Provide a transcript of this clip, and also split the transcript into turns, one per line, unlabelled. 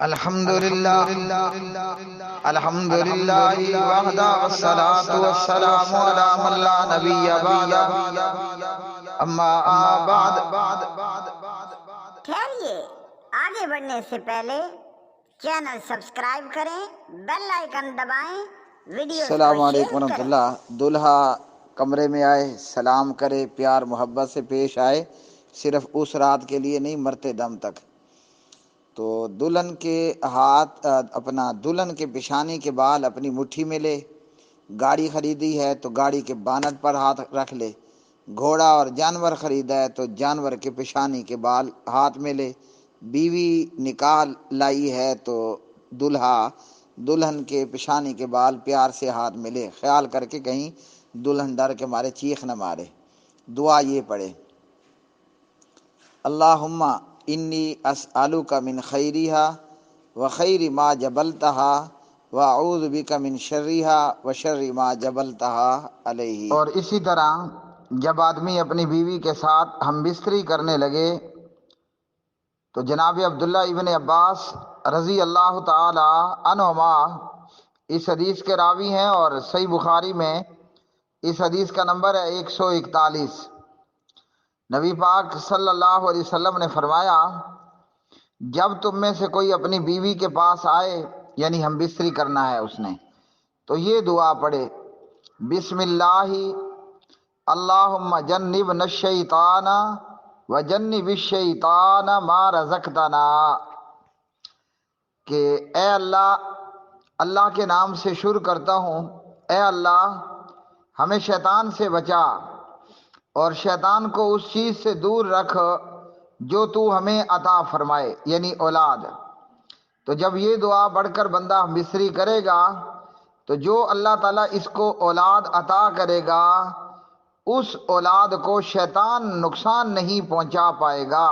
الحمد للہ وحدہ والصلاۃ والسلام علی من لا نبی بعدہ اما بعد۔
ٹھہریے، آگے بڑھنے سے پہلے چینل سبسکرائب کریں، بیل آئیکن دبائیں، ویڈیوز کو
السلام علیکم
شیئر
ورحمۃ
کریں۔
اللہ۔ دلہا کمرے میں آئے، سلام کرے، پیار محبت سے پیش آئے، صرف اس رات کے لیے نہیں، مرتے دم تک۔ تو دلہن کے ہاتھ دلہن کے پیشانی کے بال اپنی مٹھی میں لے، گاڑی خریدی ہے تو گاڑی کے بانٹ پر ہاتھ رکھ لے، گھوڑا اور جانور خریدا ہے تو جانور کے پیشانی کے بال ہاتھ میں لے، بیوی نکاح لائی ہے تو دلہا دلہن کے پیشانی کے بال پیار سے ہاتھ میں لے، خیال کر کے کہیں دلہن ڈر کے مارے چیخ نہ مارے۔ دعا یہ پڑھے: اللہم انی اسألک من خیرہا وخیر ما جبلتہا واعوذ بک من شرہا وشر ما جبلتہا علیہ۔ اور اسی طرح جب آدمی اپنی بیوی کے ساتھ ہم بستری کرنے لگے تو جناب عبداللہ ابن عباس رضی اللہ تعالی عنہما اس حدیث کے راوی ہیں، اور صحیح بخاری میں اس حدیث کا نمبر ہے 141۔ نبی پاک صلی اللہ علیہ وسلم نے فرمایا، جب تم میں سے کوئی اپنی بیوی کے پاس آئے، یعنی ہم بستری کرنا ہے اس نے، تو یہ دعا پڑھے: بسم اللہ اللہم جنبنا الشیطان وجنب الشیطان ما رزقتنا، کہ اے اللہ، اللہ کے نام سے شروع کرتا ہوں، اے اللہ ہمیں شیطان سے بچا اور شیطان کو اس چیز سے دور رکھ جو تو ہمیں عطا فرمائے، یعنی اولاد۔ تو جب یہ دعا پڑھ کر بندہ بستری کرے گا تو جو اللہ تعالیٰ اس کو اولاد عطا کرے گا، اس اولاد کو شیطان نقصان نہیں پہنچا پائے گا۔